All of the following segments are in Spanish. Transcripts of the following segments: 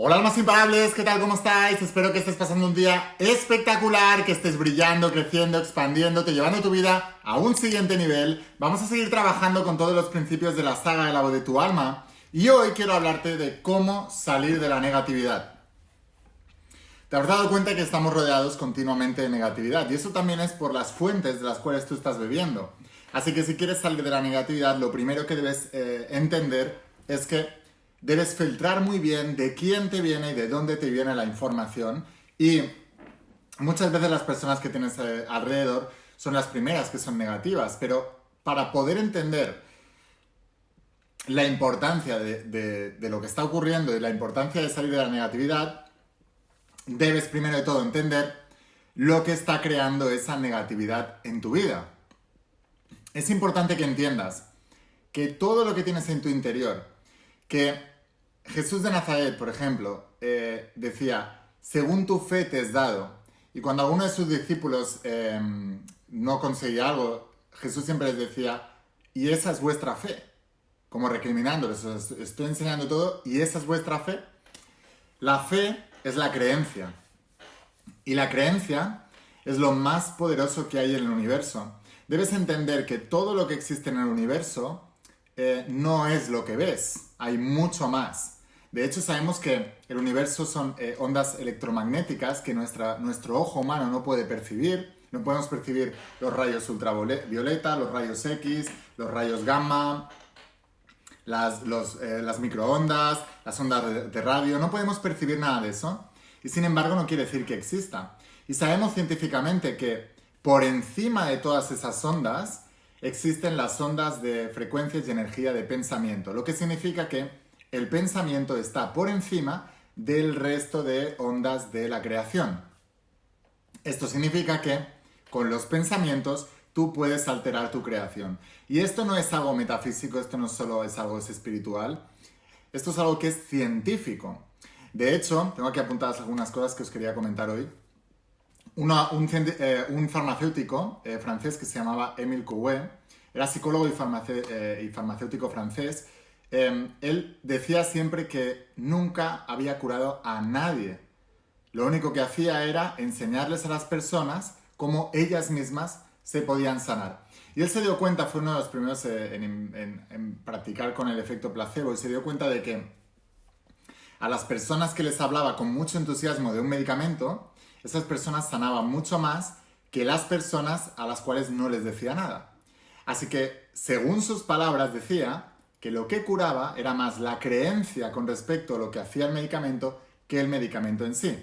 Hola almas imparables, ¿qué tal? ¿Cómo estáis? Espero que estés pasando un día espectacular, que estés brillando, creciendo, expandiéndote, llevando tu vida a un siguiente nivel. Vamos a seguir trabajando con todos los principios de la saga de la voz de tu alma y hoy quiero hablarte de cómo salir de la negatividad. Te habrás dado cuenta que estamos rodeados continuamente de negatividad y eso también es por las fuentes de las cuales tú estás bebiendo. Así que si quieres salir de la negatividad, lo primero que debes entender es que debes filtrar muy bien de quién te viene y de dónde te viene la información. Y muchas veces las personas que tienes alrededor son las primeras que son negativas, pero para poder entender la importancia de lo que está ocurriendo y la importancia de salir de la negatividad, debes primero de todo entender lo que está creando esa negatividad en tu vida. Es importante que entiendas que todo lo que tienes en tu interior, que Jesús de Nazaret, por ejemplo, decía, según tu fe te es dado. Y cuando alguno de sus discípulos no conseguía algo, Jesús siempre les decía, y esa es vuestra fe. Como recriminándoles, os estoy enseñando todo, y esa es vuestra fe. La fe es la creencia. Y la creencia es lo más poderoso que hay en el universo. Debes entender que todo lo que existe en el universo no es lo que ves. Hay mucho más. De hecho, sabemos que el universo son ondas electromagnéticas que nuestro ojo humano no puede percibir. No podemos percibir los rayos ultravioleta, los rayos X, los rayos gamma, las microondas, las ondas de radio. No podemos percibir nada de eso. Y sin embargo, no quiere decir que exista. Y sabemos científicamente que por encima de todas esas ondas existen las ondas de frecuencias y energía de pensamiento, lo que significa que el pensamiento está por encima del resto de ondas de la creación. Esto significa que con los pensamientos tú puedes alterar tu creación. Y esto no es algo metafísico, esto no solo es algo espiritual, esto es algo que es científico. De hecho, tengo aquí apuntadas algunas cosas que os quería comentar hoy. Un farmacéutico francés que se llamaba Émile Coué, era psicólogo y farmacéutico francés. Él decía siempre que nunca había curado a nadie. Lo único que hacía era enseñarles a las personas cómo ellas mismas se podían sanar. Y él se dio cuenta, fue uno de los primeros en practicar con el efecto placebo, y se dio cuenta de que a las personas que les hablaba con mucho entusiasmo de un medicamento, esas personas sanaban mucho más que las personas a las cuales no les decía nada. Así que, según sus palabras, decía que lo que curaba era más la creencia con respecto a lo que hacía el medicamento que el medicamento en sí.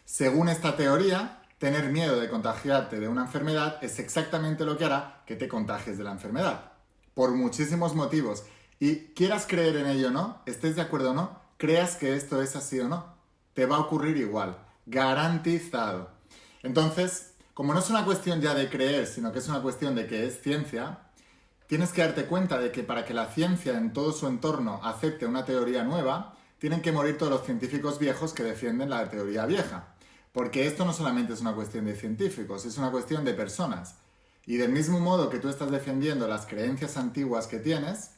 Según esta teoría, tener miedo de contagiarte de una enfermedad es exactamente lo que hará que te contagies de la enfermedad. Por muchísimos motivos. Y quieras creer en ello o no, estés de acuerdo o no, creas que esto es así o no, te va a ocurrir igual. Garantizado. Entonces, como no es una cuestión ya de creer, sino que es una cuestión de que es ciencia, tienes que darte cuenta de que para que la ciencia en todo su entorno acepte una teoría nueva, tienen que morir todos los científicos viejos que defienden la teoría vieja. Porque esto no solamente es una cuestión de científicos, es una cuestión de personas. Y del mismo modo que tú estás defendiendo las creencias antiguas que tienes,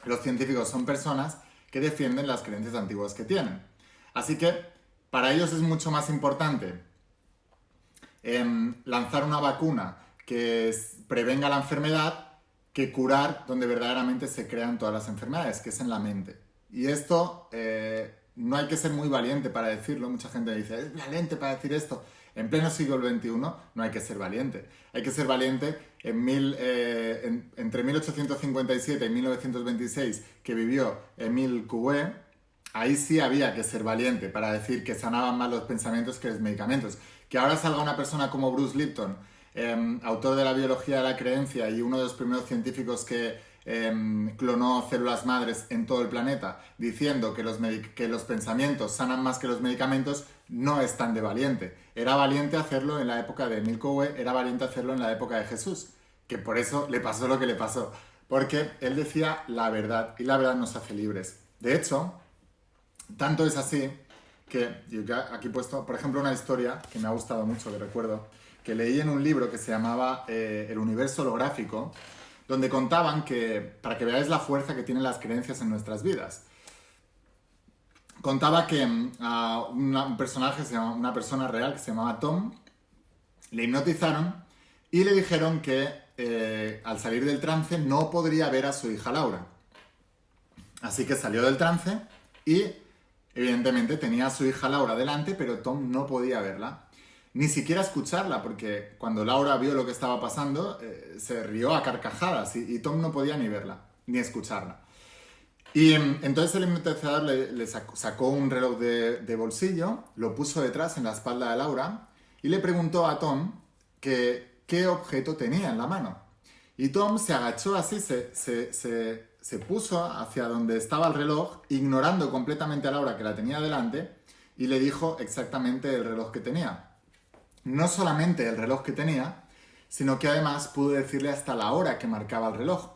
los científicos son personas que defienden las creencias antiguas que tienen. Así que para ellos es mucho más importante lanzar una vacuna que prevenga la enfermedad que curar donde verdaderamente se crean todas las enfermedades, que es en la mente. Y esto no hay que ser muy valiente para decirlo. Mucha gente dice, es valiente para decir esto. En pleno siglo XXI no hay que ser valiente. Hay que ser valiente entre 1857 y 1926, que vivió Émile Coué. Ahí sí había que ser valiente para decir que sanaban más los pensamientos que los medicamentos. Que ahora salga una persona como Bruce Lipton, autor de la biología de la creencia y uno de los primeros científicos que clonó células madres en todo el planeta, diciendo que los pensamientos sanan más que los medicamentos, no es tan de valiente. Era valiente hacerlo en la época de Émile Coué, era valiente hacerlo en la época de Jesús, que por eso le pasó lo que le pasó. Porque él decía la verdad, y la verdad nos hace libres. De hecho, tanto es así que yo aquí he puesto, por ejemplo, una historia que me ha gustado mucho, que recuerdo, que leí en un libro que se llamaba El universo holográfico, donde contaban que, para que veáis la fuerza que tienen las creencias en nuestras vidas, contaba que un personaje, una persona real que se llamaba Tom, le hipnotizaron y le dijeron que al salir del trance no podría ver a su hija Laura. Así que salió del trance y evidentemente tenía a su hija Laura delante, pero Tom no podía verla. Ni siquiera escucharla, porque cuando Laura vio lo que estaba pasando, se rió a carcajadas y Tom no podía ni verla, ni escucharla. Y entonces el hipnotizador le sacó un reloj de bolsillo, lo puso detrás en la espalda de Laura y le preguntó a Tom qué objeto tenía en la mano. Y Tom se agachó así, se puso hacia donde estaba el reloj, ignorando completamente a Laura que la tenía delante, y le dijo exactamente el reloj que tenía. No solamente el reloj que tenía, sino que además pudo decirle hasta la hora que marcaba el reloj.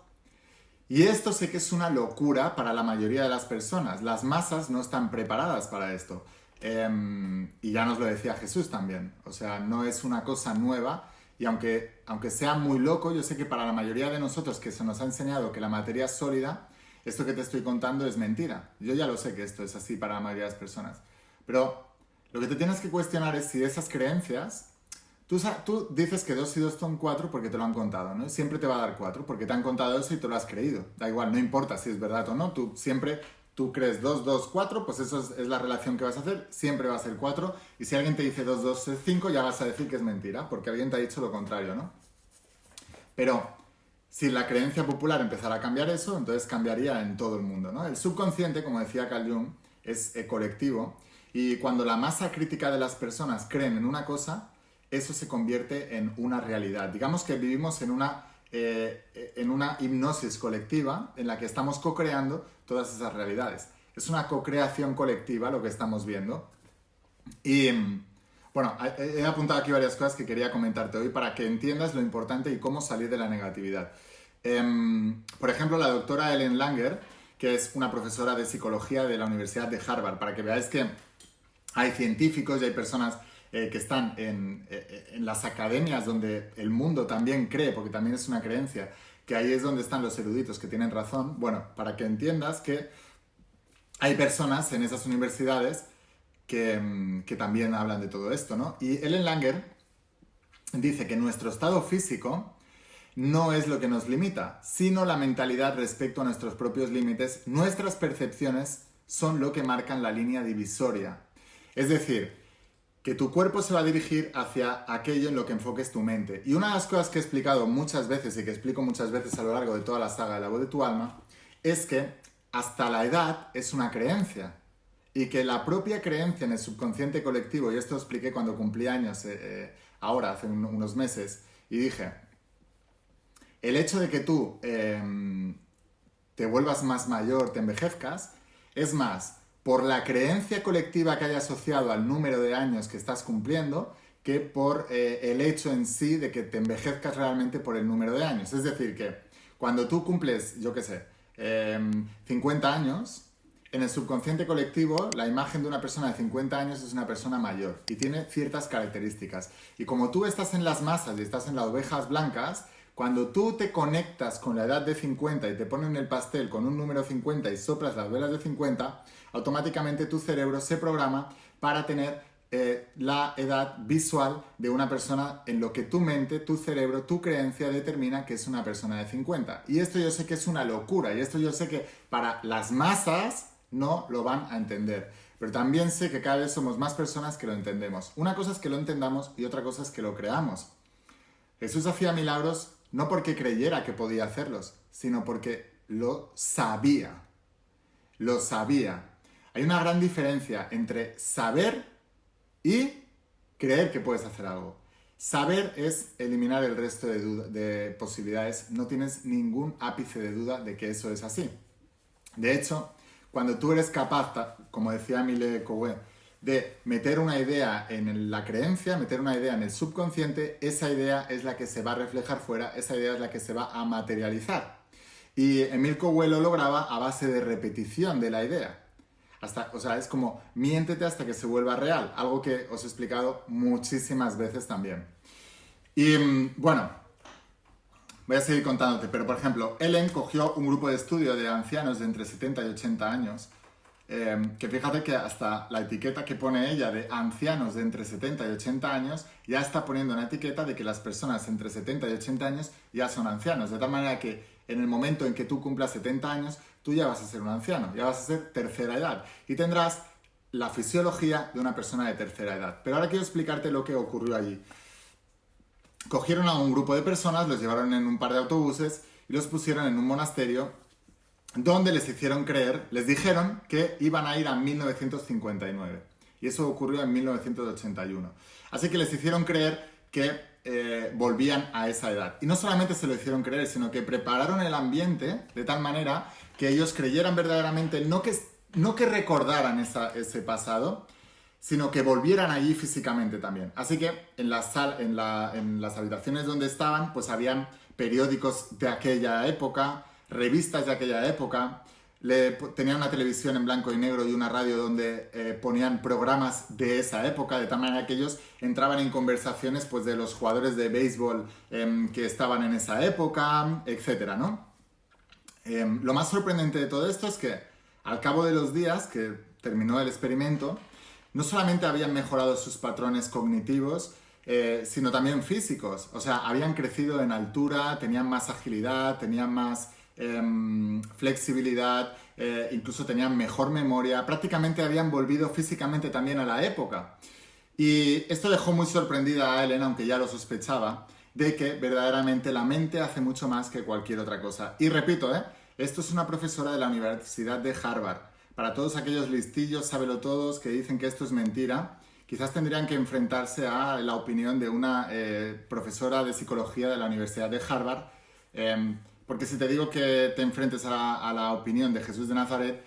Y esto sé que es una locura para la mayoría de las personas. Las masas no están preparadas para esto. Y ya nos lo decía Jesús también. O sea, no es una cosa nueva. Y aunque sea muy loco, yo sé que para la mayoría de nosotros que se nos ha enseñado que la materia es sólida, esto que te estoy contando es mentira. Yo ya lo sé que esto es así para la mayoría de las personas. Pero lo que te tienes que cuestionar es si esas creencias... Tú dices que 2 y 2 son 4 porque te lo han contado, ¿no? Siempre te va a dar 4 porque te han contado eso y te lo has creído. Da igual, no importa si es verdad o no. Tú crees 2, 2, 4, pues eso es la relación que vas a hacer. Siempre va a ser 4. Y si alguien te dice 2, 2, 5, ya vas a decir que es mentira porque alguien te ha dicho lo contrario, ¿no? Pero si la creencia popular empezara a cambiar eso, entonces cambiaría en todo el mundo, ¿no? El subconsciente, como decía Carl Jung, es colectivo. Y cuando la masa crítica de las personas creen en una cosa, eso se convierte en una realidad. Digamos que vivimos en una hipnosis colectiva en la que estamos co-creando todas esas realidades. Es una co-creación colectiva lo que estamos viendo. Y bueno, he apuntado aquí varias cosas que quería comentarte hoy para que entiendas lo importante y cómo salir de la negatividad. Por ejemplo, la doctora Ellen Langer, que es una profesora de psicología de la Universidad de Harvard, para que veáis que hay científicos y hay personas que están en las academias donde el mundo también cree, porque también es una creencia, que ahí es donde están los eruditos que tienen razón. Bueno, para que entiendas que hay personas en esas universidades que también hablan de todo esto, ¿no? Y Ellen Langer dice que nuestro estado físico no es lo que nos limita, sino la mentalidad respecto a nuestros propios límites. Nuestras percepciones son lo que marcan la línea divisoria. Es decir, que tu cuerpo se va a dirigir hacia aquello en lo que enfoques tu mente. Y una de las cosas que he explicado muchas veces y que explico muchas veces a lo largo de toda la saga de La Voz de tu Alma es que hasta la edad es una creencia. Y que la propia creencia en el subconsciente colectivo, y esto lo expliqué cuando cumplí años, ahora, hace unos meses, y dije, el hecho de que tú te vuelvas más mayor, te envejezcas, es más por la creencia colectiva que hay asociado al número de años que estás cumpliendo que por el hecho en sí de que te envejezcas realmente por el número de años. Es decir, que cuando tú cumples, yo qué sé, 50 años, en el subconsciente colectivo la imagen de una persona de 50 años es una persona mayor y tiene ciertas características. Y como tú estás en las masas y estás en las ovejas blancas, cuando tú te conectas con la edad de 50 y te ponen el pastel con un número 50 y soplas las velas de 50, automáticamente tu cerebro se programa para tener la edad visual de una persona en lo que tu mente, tu cerebro, tu creencia determina que es una persona de 50. Y esto yo sé que es una locura y esto yo sé que para las masas no lo van a entender. Pero también sé que cada vez somos más personas que lo entendemos. Una cosa es que lo entendamos y otra cosa es que lo creamos. Jesús hacía milagros no porque creyera que podía hacerlos, sino porque lo sabía. Lo sabía. Hay una gran diferencia entre saber y creer que puedes hacer algo. Saber es eliminar el resto de posibilidades. No tienes ningún ápice de duda de que eso es así. De hecho, cuando tú eres capaz, como decía Mile Coué, de meter una idea en la creencia, meter una idea en el subconsciente, esa idea es la que se va a reflejar fuera, esa idea es la que se va a materializar. Y Emile Coué lo lograba a base de repetición de la idea. O sea, es como miéntete hasta que se vuelva real, algo que os he explicado muchísimas veces también. Y bueno, voy a seguir contándote, pero por ejemplo, Ellen cogió un grupo de estudio de ancianos de entre 70 y 80 años que fíjate que hasta la etiqueta que pone ella de ancianos de entre 70 y 80 años ya está poniendo una etiqueta de que las personas entre 70 y 80 años ya son ancianos, de tal manera que en el momento en que tú cumplas 70 años, tú ya vas a ser un anciano, ya vas a ser tercera edad y tendrás la fisiología de una persona de tercera edad. Pero ahora quiero explicarte lo que ocurrió allí. Cogieron a un grupo de personas, los llevaron en un par de autobuses y los pusieron en un monasterio donde les hicieron creer, les dijeron que iban a ir a 1959. Y eso ocurrió en 1981. Así que les hicieron creer que volvían a esa edad. Y no solamente se lo hicieron creer, sino que prepararon el ambiente de tal manera que ellos creyeran verdaderamente, no que recordaran ese pasado, sino que volvieran allí físicamente también. Así que en las habitaciones donde estaban, pues habían periódicos de aquella época, revistas de aquella época, tenían una televisión en blanco y negro y una radio donde ponían programas de esa época, de tal manera que ellos entraban en conversaciones pues, de los jugadores de béisbol que estaban en esa época, etcétera, ¿no? Lo más sorprendente de todo esto es que al cabo de los días que terminó el experimento, no solamente habían mejorado sus patrones cognitivos, sino también físicos. O sea, habían crecido en altura, tenían más agilidad, tenían más flexibilidad, incluso tenían mejor memoria, prácticamente habían volvido físicamente también a la época. Y esto dejó muy sorprendida a Ellen, aunque ya lo sospechaba, de que verdaderamente la mente hace mucho más que cualquier otra cosa. Y repito, esto es una profesora de la Universidad de Harvard. Para todos aquellos listillos, sábelotodos, que dicen que esto es mentira, quizás tendrían que enfrentarse a la opinión de una profesora de psicología de la Universidad de Harvard, porque si te digo que te enfrentes a la opinión de Jesús de Nazaret,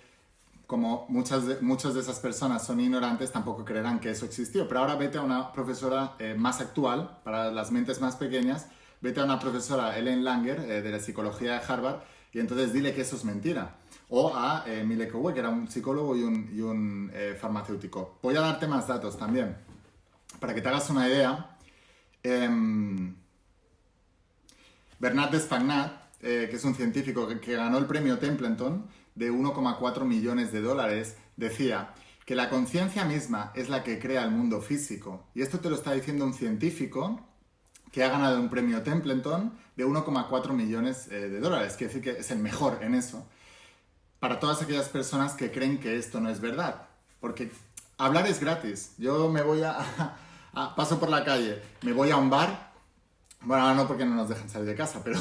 como muchas de esas personas son ignorantes, tampoco creerán que eso existió. Pero ahora vete a una profesora más actual, para las mentes más pequeñas, vete a una profesora, Ellen Langer, de la psicología de Harvard, y entonces dile que eso es mentira. O a Mile Kuo, que era un psicólogo y un farmacéutico. Voy a darte más datos también, para que te hagas una idea. Bernard Despagnat, que es un científico que ganó el premio Templeton de 1,4 millones de dólares, decía que la conciencia misma es la que crea el mundo físico. Y esto te lo está diciendo un científico que ha ganado un premio Templeton de 1,4 millones de dólares. Quiere decir que es el mejor en eso. Para todas aquellas personas que creen que esto no es verdad. Porque hablar es gratis. Yo me voy paso por la calle, me voy a un bar. Bueno, ahora no porque no nos dejan salir de casa, pero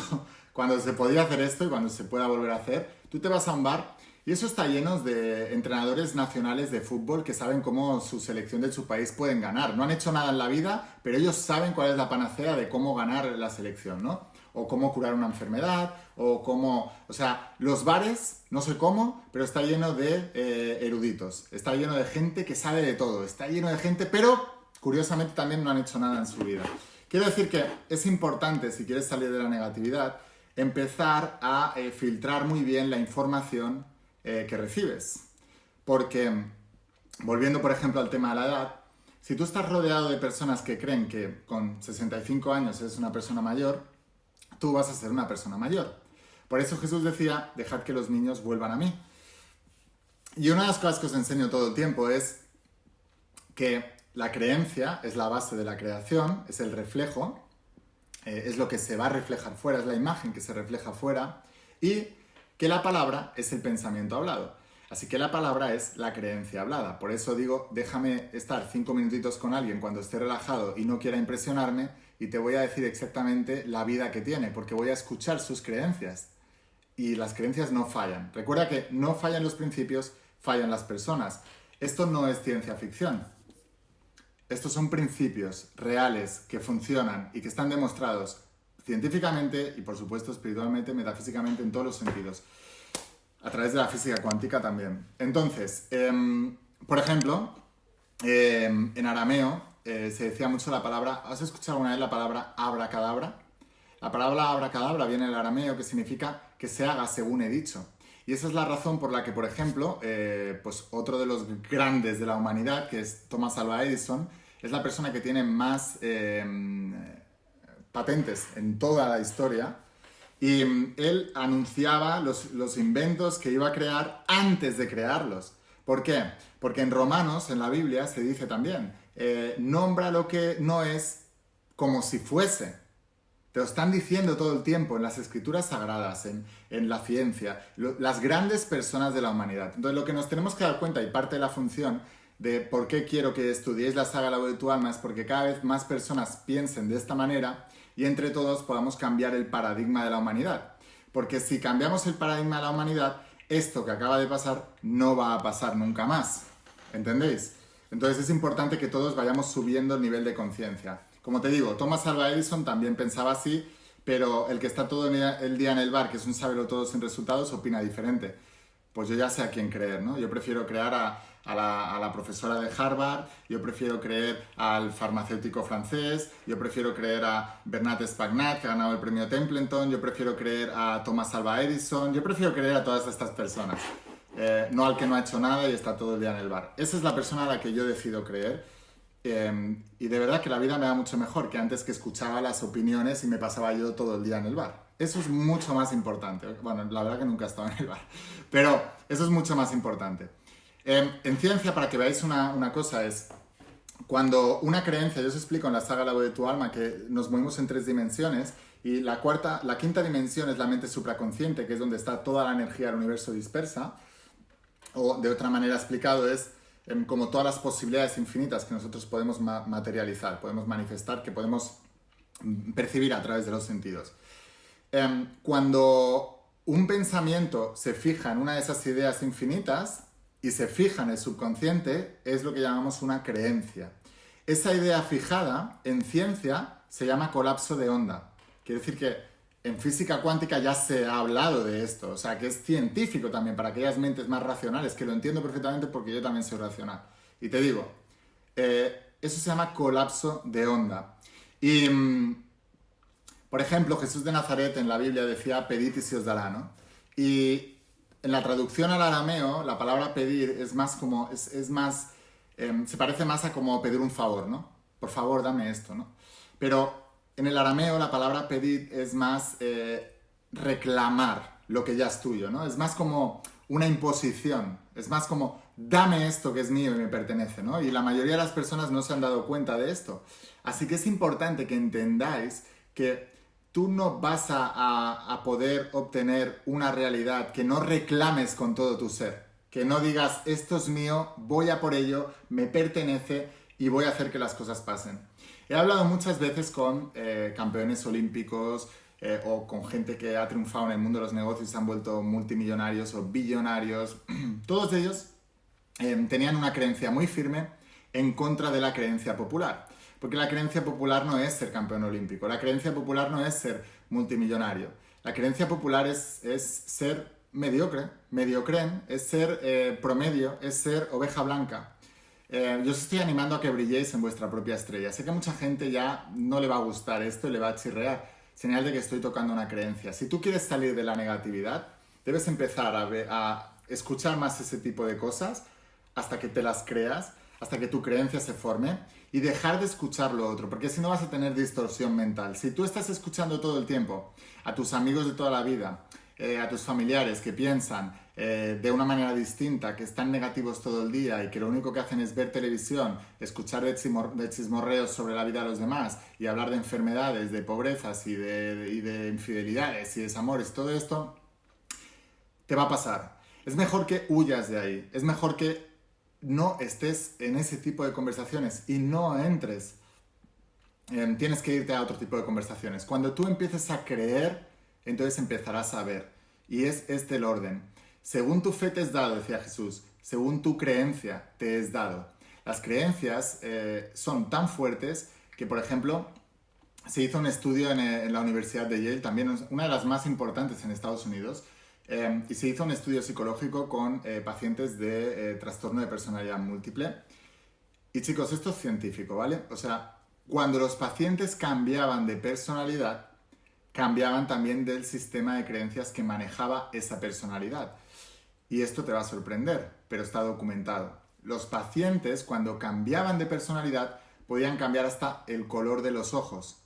cuando se podía hacer esto y cuando se pueda volver a hacer, tú te vas a un bar y eso está lleno de entrenadores nacionales de fútbol que saben cómo su selección de su país pueden ganar. No han hecho nada en la vida, pero ellos saben cuál es la panacea de cómo ganar la selección, ¿no? O cómo curar una enfermedad, o cómo... O sea, los bares, no sé cómo, pero está lleno de eruditos. Está lleno de gente que sabe de todo. Está lleno de gente, pero curiosamente también no han hecho nada en su vida. Quiero decir que es importante, si quieres salir de la negatividad, empezar a filtrar muy bien la información que recibes. Porque, volviendo por ejemplo al tema de la edad, si tú estás rodeado de personas que creen que con 65 años eres una persona mayor, tú vas a ser una persona mayor. Por eso Jesús decía, dejad que los niños vuelvan a mí. Y una de las cosas que os enseño todo el tiempo es que la creencia es la base de la creación, es el reflejo, es lo que se va a reflejar fuera, es la imagen que se refleja fuera, y que la palabra es el pensamiento hablado. Así que la palabra es la creencia hablada. Por eso digo, déjame estar 5 minutitos con alguien cuando esté relajado y no quiera impresionarme y te voy a decir exactamente la vida que tiene, porque voy a escuchar sus creencias. Y las creencias no fallan. Recuerda que no fallan los principios, fallan las personas. Esto no es ciencia ficción. Estos son principios reales que funcionan y que están demostrados científicamente y, por supuesto, espiritualmente, metafísicamente, en todos los sentidos. A través de la física cuántica también. Entonces, por ejemplo, en arameo se decía mucho la palabra... ¿Has escuchado alguna vez la palabra abracadabra? La palabra abracadabra viene del arameo, que significa que se haga según he dicho. Y esa es la razón por la que, por ejemplo, pues otro de los grandes de la humanidad, que es Thomas Alva Edison, es la persona que tiene más patentes en toda la historia. Y él anunciaba los inventos que iba a crear antes de crearlos. ¿Por qué? Porque en Romanos, en la Biblia, se dice también, nombra lo que no es como si fuese. Te lo están diciendo todo el tiempo en las escrituras sagradas, en la ciencia, las grandes personas de la humanidad. Entonces lo que nos tenemos que dar cuenta, y parte de la función de por qué quiero que estudiéis la saga La voz de tu alma, es porque cada vez más personas piensen de esta manera y entre todos podamos cambiar el paradigma de la humanidad. Porque si cambiamos el paradigma de la humanidad, esto que acaba de pasar no va a pasar nunca más. ¿Entendéis? Entonces es importante que todos vayamos subiendo el nivel de conciencia. Como te digo, Thomas Alva Edison también pensaba así, pero el que está todo el día en el bar, que es un sábelo-todo sin resultados, opina diferente. Pues yo ya sé a quién creer, ¿no? Yo prefiero creer a la profesora de Harvard, yo prefiero creer al farmacéutico francés, yo prefiero creer a Bernat Spagnat, que ha ganado el premio Templeton, yo prefiero creer a Thomas Alva Edison, yo prefiero creer a todas estas personas. No al que no ha hecho nada y está todo el día en el bar. Esa es la persona a la que yo decido creer. Y de verdad que la vida me va mucho mejor que antes, que escuchaba las opiniones y me pasaba yo todo el día en el bar. Eso es mucho más importante. Bueno, la verdad que nunca he estado en el bar, pero eso es mucho más importante. En ciencia, para que veáis una cosa, es cuando una creencia, yo os explico en la saga La voz de tu alma que nos movemos en 3 dimensiones, y la quinta dimensión es la mente supraconsciente, que es donde está toda la energía del universo dispersa, o de otra manera explicado es como todas las posibilidades infinitas que nosotros podemos materializar, podemos manifestar, que podemos percibir a través de los sentidos. Cuando un pensamiento se fija en una de esas ideas infinitas y se fija en el subconsciente, es lo que llamamos una creencia. Esa idea fijada en ciencia se llama colapso de onda. Quiere decir que en física cuántica ya se ha hablado de esto, o sea que es científico también para aquellas mentes más racionales, que lo entiendo perfectamente porque yo también soy racional. Y te digo, eso se llama colapso de onda. Y, por ejemplo, Jesús de Nazaret en la Biblia decía, pedid y se os dará, ¿no? Y en la traducción al arameo, la palabra pedir es más como, se parece más a como pedir un favor, ¿no? Por favor, dame esto, ¿no? Pero en el arameo la palabra pedir es más reclamar lo que ya es tuyo, ¿no? Es más como una imposición, es más como dame esto que es mío y me pertenece, ¿no? Y la mayoría de las personas no se han dado cuenta de esto. Así que es importante que entendáis que tú no vas a poder obtener una realidad que no reclames con todo tu ser, que no digas esto es mío, voy a por ello, me pertenece y voy a hacer que las cosas pasen. He hablado muchas veces con campeones olímpicos o con gente que ha triunfado en el mundo de los negocios y se han vuelto multimillonarios o billonarios. Todos ellos tenían una creencia muy firme en contra de la creencia popular. Porque la creencia popular no es ser campeón olímpico, la creencia popular no es ser multimillonario. La creencia popular es ser mediocren, es ser promedio, es ser oveja blanca. Yo os estoy animando a que brilléis en vuestra propia estrella. Sé que a mucha gente ya no le va a gustar esto y le va a chirrear. Señal de que estoy tocando una creencia. Si tú quieres salir de la negatividad, debes empezar a escuchar más ese tipo de cosas hasta que te las creas, hasta que tu creencia se forme y dejar de escuchar lo otro, porque si no vas a tener distorsión mental. Si tú estás escuchando todo el tiempo a tus amigos de toda la vida, a tus familiares que piensan de una manera distinta, que están negativos todo el día y que lo único que hacen es ver televisión, escuchar de chismorreos sobre la vida de los demás y hablar de enfermedades, de pobrezas y de infidelidades y desamores, todo esto te va a pasar. Es mejor que huyas de ahí, es mejor que no estés en ese tipo de conversaciones y no entres. Tienes que irte a otro tipo de conversaciones. Cuando tú empieces a creer, entonces empezarás a ver. Y es este el orden. Según tu fe te es dado, decía Jesús, según tu creencia te es dado. Las creencias son tan fuertes que, por ejemplo, se hizo un estudio en la Universidad de Yale, también una de las más importantes en Estados Unidos, y se hizo un estudio psicológico con pacientes de trastorno de personalidad múltiple. Y chicos, esto es científico, ¿vale? O sea, cuando los pacientes cambiaban de personalidad, cambiaban también del sistema de creencias que manejaba esa personalidad. Y esto te va a sorprender, pero está documentado. Los pacientes, cuando cambiaban de personalidad, podían cambiar hasta el color de los ojos.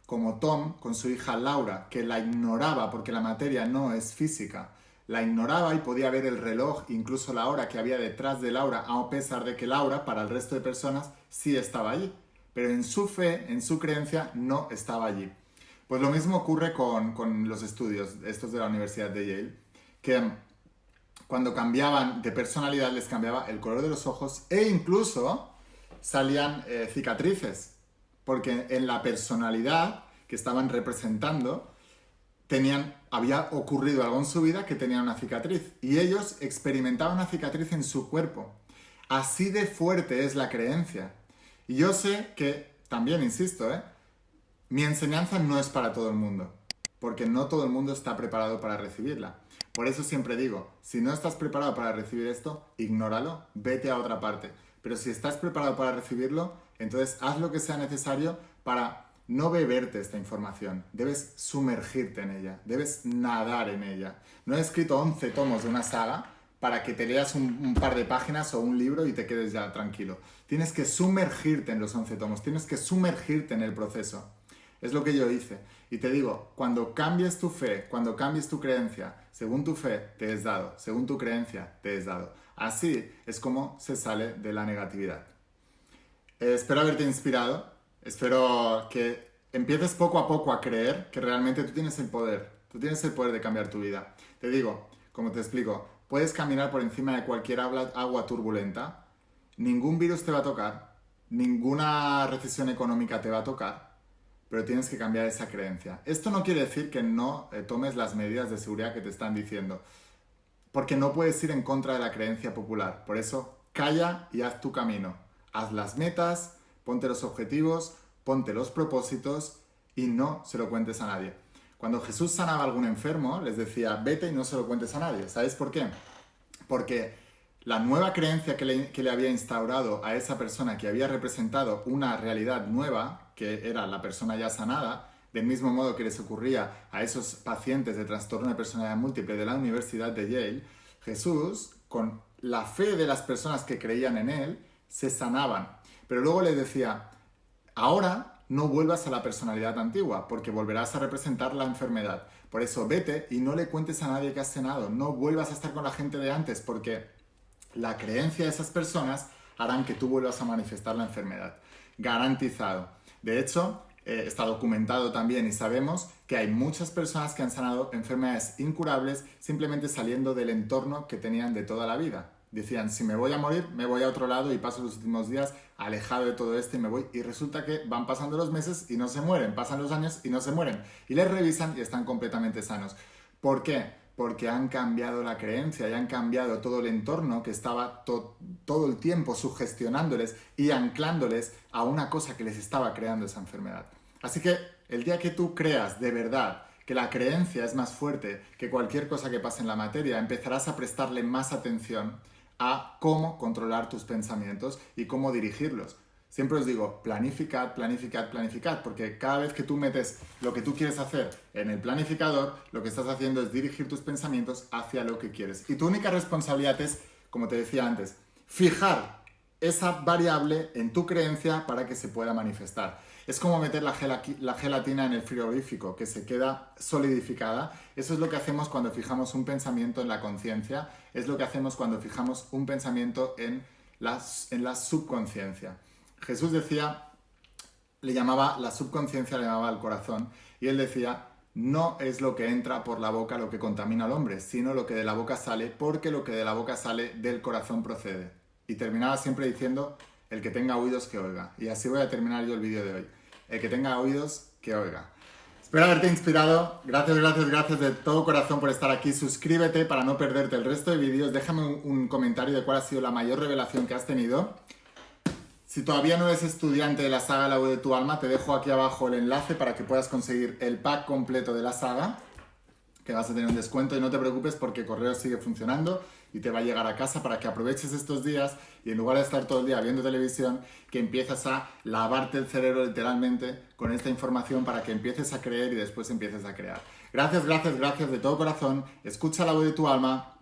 Como Tom con su hija Laura, que la ignoraba porque la materia no es física. la ignoraba y podía ver el reloj, incluso la hora que había detrás de Laura, a pesar de que Laura, para el resto de personas, sí estaba allí. Pero en su fe, en su creencia, no estaba allí. Pues lo mismo ocurre con los estudios, estos de la Universidad de Yale, que cuando cambiaban de personalidad les cambiaba el color de los ojos e incluso salían cicatrices, porque en la personalidad que estaban representando había ocurrido algo en su vida que tenía una cicatriz y ellos experimentaban una cicatriz en su cuerpo. Así de fuerte es la creencia. Y yo sé que, también insisto, mi enseñanza no es para todo el mundo, porque no todo el mundo está preparado para recibirla. Por eso siempre digo, si no estás preparado para recibir esto, ignóralo, vete a otra parte. Pero si estás preparado para recibirlo, entonces haz lo que sea necesario para no beberte esta información. Debes sumergirte en ella, debes nadar en ella. No he escrito 11 tomos de una saga para que te leas un par de páginas o un libro y te quedes ya tranquilo. Tienes que sumergirte en los 11 tomos, tienes que sumergirte en el proceso. Es lo que yo hice. Y te digo, cuando cambies tu fe, cuando cambies tu creencia, según tu fe te es dado, según tu creencia te es dado. Así es como se sale de la negatividad. Espero haberte inspirado, espero que empieces poco a poco a creer que realmente tú tienes el poder de cambiar tu vida. Te digo, como te explico, puedes caminar por encima de cualquier agua turbulenta, ningún virus te va a tocar, ninguna recesión económica te va a tocar, pero tienes que cambiar esa creencia. Esto no quiere decir que no tomes las medidas de seguridad que te están diciendo, porque no puedes ir en contra de la creencia popular. Por eso, calla y haz tu camino. Haz las metas, ponte los objetivos, ponte los propósitos y no se lo cuentes a nadie. Cuando Jesús sanaba a algún enfermo, les decía, vete y no se lo cuentes a nadie. ¿Sabes por qué? Porque la nueva creencia que le había instaurado a esa persona que había representado una realidad nueva, que era la persona ya sanada, del mismo modo que les ocurría a esos pacientes de trastorno de personalidad múltiple de la Universidad de Yale, Jesús, con la fe de las personas que creían en él, se sanaban. Pero luego les decía, ahora no vuelvas a la personalidad antigua, porque volverás a representar la enfermedad. Por eso vete y no le cuentes a nadie que has sanado, no vuelvas a estar con la gente de antes, porque la creencia de esas personas harán que tú vuelvas a manifestar la enfermedad. Garantizado. De hecho, está documentado también y sabemos que hay muchas personas que han sanado enfermedades incurables simplemente saliendo del entorno que tenían de toda la vida. Decían, si me voy a morir, me voy a otro lado y paso los últimos días alejado de todo esto y me voy. Y resulta que van pasando los meses y no se mueren, pasan los años y no se mueren. Y les revisan y están completamente sanos. ¿Por qué? Porque han cambiado la creencia y han cambiado todo el entorno que estaba todo el tiempo sugestionándoles y anclándoles a una cosa que les estaba creando esa enfermedad. Así que el día que tú creas de verdad que la creencia es más fuerte que cualquier cosa que pase en la materia, empezarás a prestarle más atención a cómo controlar tus pensamientos y cómo dirigirlos. Siempre os digo, planificad, planificad, planificad, porque cada vez que tú metes lo que tú quieres hacer en el planificador, lo que estás haciendo es dirigir tus pensamientos hacia lo que quieres. Y tu única responsabilidad es, como te decía antes, fijar esa variable en tu creencia para que se pueda manifestar. Es como meter la gelatina en el frigorífico, que se queda solidificada. Eso es lo que hacemos cuando fijamos un pensamiento en la conciencia, es lo que hacemos cuando fijamos un pensamiento en la subconsciencia. Jesús decía, la subconsciencia le llamaba al corazón, y él decía, no es lo que entra por la boca lo que contamina al hombre, sino lo que de la boca sale, porque lo que de la boca sale del corazón procede. Y terminaba siempre diciendo, el que tenga oídos que oiga. Y así voy a terminar yo el vídeo de hoy. El que tenga oídos que oiga. Espero haberte inspirado. Gracias, gracias, gracias de todo corazón por estar aquí. Suscríbete para no perderte el resto de vídeos. Déjame un comentario de cuál ha sido la mayor revelación que has tenido. Si todavía no eres estudiante de la saga La Voz de tu Alma, te dejo aquí abajo el enlace para que puedas conseguir el pack completo de la saga, que vas a tener un descuento, y no te preocupes porque Correo sigue funcionando y te va a llegar a casa para que aproveches estos días y en lugar de estar todo el día viendo televisión, que empiezas a lavarte el cerebro literalmente con esta información para que empieces a creer y después empieces a crear. Gracias, gracias, gracias de todo corazón. Escucha la voz de tu alma,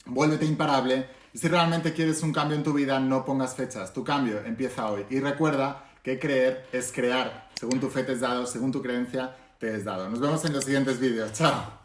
vuélvete imparable. Y si realmente quieres un cambio en tu vida, no pongas fechas. Tu cambio empieza hoy. Y recuerda que creer es crear. Según tu fe te es dado, según tu creencia te es dado. Nos vemos en los siguientes vídeos. Chao.